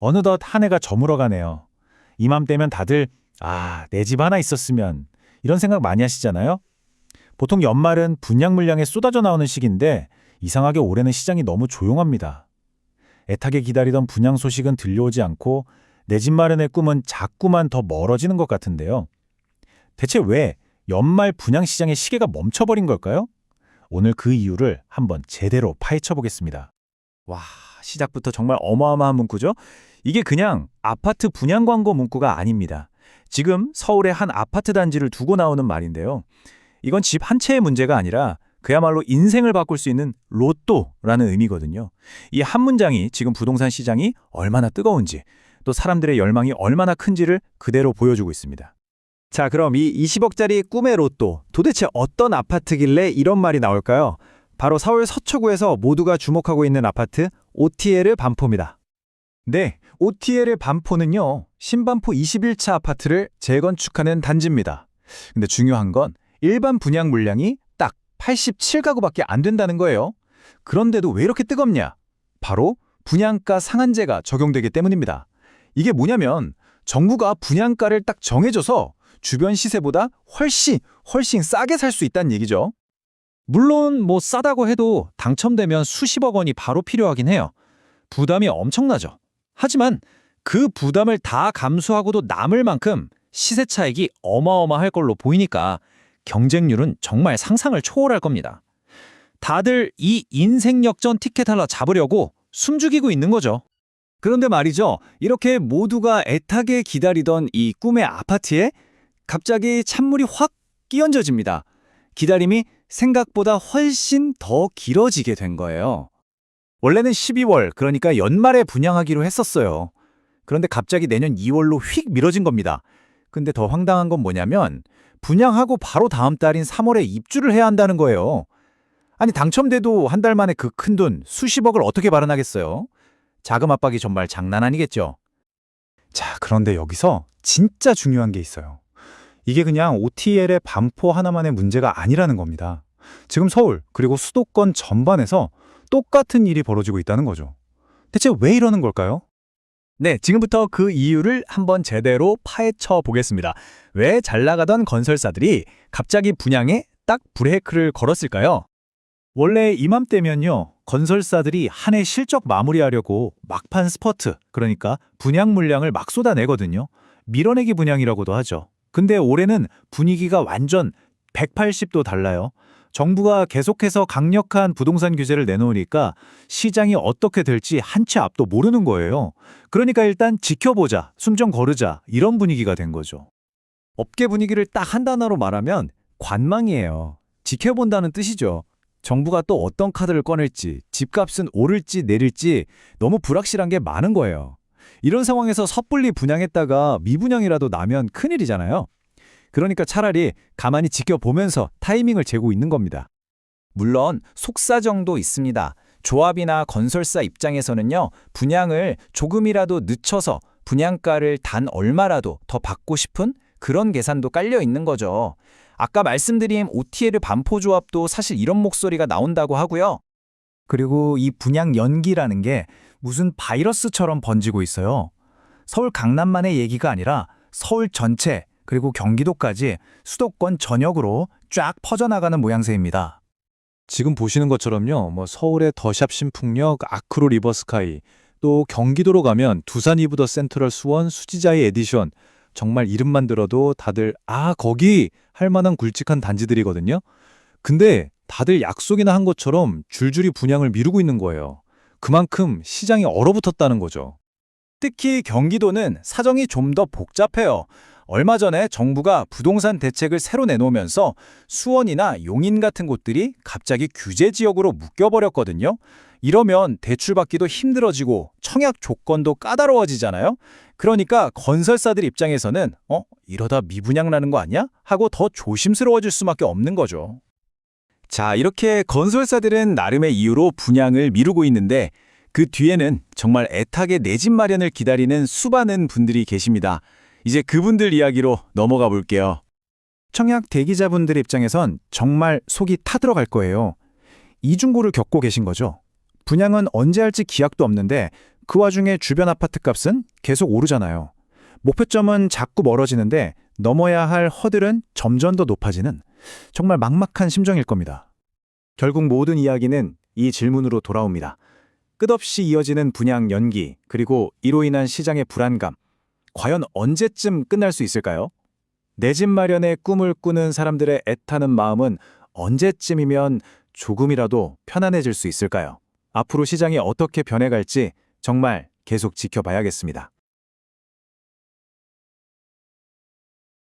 어느덧 한 해가 저물어가네요. 이맘때면 다들 내 집 하나 있었으면 이런 생각 많이 하시잖아요. 보통 연말은 분양 물량에 쏟아져 나오는 시기인데 이상하게 올해는 시장이 너무 조용합니다. 애타게 기다리던 분양 소식은 들려오지 않고 내 집 마련의 꿈은 자꾸만 더 멀어지는 것 같은데요. 대체 왜 연말 분양 시장의 시계가 멈춰버린 걸까요? 오늘 그 이유를 한번 제대로 파헤쳐 보겠습니다. 와, 시작부터 정말 어마어마한 문구죠? 이게 그냥 아파트 분양 광고 문구가 아닙니다. 지금 서울의 한 아파트 단지를 두고 나오는 말인데요. 이건 집 한 채의 문제가 아니라 그야말로 인생을 바꿀 수 있는 로또라는 의미거든요. 이 한 문장이 지금 부동산 시장이 얼마나 뜨거운지, 또 사람들의 열망이 얼마나 큰지를 그대로 보여주고 있습니다. 자, 그럼 이 20억짜리 꿈의 로또, 도대체 어떤 아파트길래 이런 말이 나올까요? 바로 서울 서초구에서 모두가 주목하고 있는 아파트 OTL 반포입니다. 네, OTL 반포는요, 신반포 21차 아파트를 재건축하는 단지입니다. 근데 중요한 건 일반 분양 물량이 딱 87가구밖에 안 된다는 거예요. 그런데도 왜 이렇게 뜨겁냐? 바로 분양가 상한제가 적용되기 때문입니다. 이게 뭐냐면 정부가 분양가를 딱 정해줘서 주변 시세보다 훨씬 싸게 살 수 있다는 얘기죠. 물론 싸다고 해도 당첨되면 수십억 원이 바로 필요하긴 해요. 부담이 엄청나죠. 하지만 그 부담을 다 감수하고도 남을 만큼 시세 차익이 어마어마할 걸로 보이니까 경쟁률은 정말 상상을 초월할 겁니다. 다들 이 인생 역전 티켓 하나 잡으려고 숨죽이고 있는 거죠. 그런데 말이죠. 이렇게 모두가 애타게 기다리던 이 꿈의 아파트에 갑자기 찬물이 확 끼얹어집니다. 기다림이 생각보다 훨씬 더 길어지게 된 거예요. 원래는 12월, 그러니까 연말에 분양하기로 했었어요. 그런데 갑자기 내년 2월로 휙 미뤄진 겁니다. 근데 더 황당한 건 뭐냐면 분양하고 바로 다음 달인 3월에 입주를 해야 한다는 거예요. 아니, 당첨돼도 한 달 만에 그 큰돈 수십억을 어떻게 마련하겠어요? 자금 압박이 정말 장난 아니겠죠. 자, 그런데 여기서 진짜 중요한 게 있어요. 이게 그냥 OTL의 반포 하나만의 문제가 아니라는 겁니다. 지금 서울 그리고 수도권 전반에서 똑같은 일이 벌어지고 있다는 거죠. 대체 왜 이러는 걸까요? 네, 지금부터 그 이유를 한번 제대로 파헤쳐 보겠습니다. 왜 잘 나가던 건설사들이 갑자기 분양에 딱 브레이크를 걸었을까요? 원래 이맘때면요, 건설사들이 한 해 실적 마무리하려고 막판 스퍼트, 그러니까 분양 물량을 막 쏟아내거든요. 밀어내기 분양이라고도 하죠. 근데 올해는 분위기가 완전 180도 달라요. 정부가 계속해서 강력한 부동산 규제를 내놓으니까 시장이 어떻게 될지 한 치 앞도 모르는 거예요. 그러니까 일단 지켜보자, 숨 좀 거르자, 이런 분위기가 된 거죠. 업계 분위기를 딱 한 단어로 말하면 관망이에요. 지켜본다는 뜻이죠. 정부가 또 어떤 카드를 꺼낼지, 집값은 오를지 내릴지 너무 불확실한 게 많은 거예요. 이런 상황에서 섣불리 분양했다가 미분양이라도 나면 큰일이잖아요. 그러니까 차라리 가만히 지켜보면서 타이밍을 재고 있는 겁니다. 물론 속사정도 있습니다. 조합이나 건설사 입장에서는요, 분양을 조금이라도 늦춰서 분양가를 단 얼마라도 더 받고 싶은 그런 계산도 깔려 있는 거죠. 아까 말씀드린 OTL 반포조합도 사실 이런 목소리가 나온다고 하고요. 그리고 이 분양 연기라는 게 무슨 바이러스처럼 번지고 있어요. 서울 강남만의 얘기가 아니라 서울 전체 그리고 경기도까지 수도권 전역으로 쫙 퍼져나가는 모양새입니다. 지금 보시는 것처럼요. 서울의 더샵 신풍역, 아크로 리버스카이, 또 경기도로 가면 두산 이브 더 센트럴 수원 수지자이 에디션, 정말 이름만 들어도 다들 거기 할 만한 굵직한 단지들이거든요. 근데 다들 약속이나 한 것처럼 줄줄이 분양을 미루고 있는 거예요. 그만큼 시장이 얼어붙었다는 거죠. 특히 경기도는 사정이 좀 더 복잡해요. 얼마 전에 정부가 부동산 대책을 새로 내놓으면서 수원이나 용인 같은 곳들이 갑자기 규제 지역으로 묶여버렸거든요. 이러면 대출받기도 힘들어지고 청약 조건도 까다로워지잖아요. 그러니까 건설사들 입장에서는 이러다 미분양 나는 거 아니야? 하고 더 조심스러워질 수밖에 없는 거죠. 자, 이렇게 건설사들은 나름의 이유로 분양을 미루고 있는데 그 뒤에는 정말 애타게 내 집 마련을 기다리는 수많은 분들이 계십니다. 이제 그분들 이야기로 넘어가 볼게요. 청약 대기자분들 입장에선 정말 속이 타들어갈 거예요. 이중고를 겪고 계신 거죠. 분양은 언제 할지 기약도 없는데 그 와중에 주변 아파트 값은 계속 오르잖아요. 목표점은 자꾸 멀어지는데 넘어야 할 허들은 점점 더 높아지는 정말 막막한 심정일 겁니다. 결국 모든 이야기는 이 질문으로 돌아옵니다. 끝없이 이어지는 분양 연기, 그리고 이로 인한 시장의 불안감. 과연 언제쯤 끝날 수 있을까요? 내 집 마련의 꿈을 꾸는 사람들의 애타는 마음은 언제쯤이면 조금이라도 편안해질 수 있을까요? 앞으로 시장이 어떻게 변해갈지 정말 계속 지켜봐야겠습니다.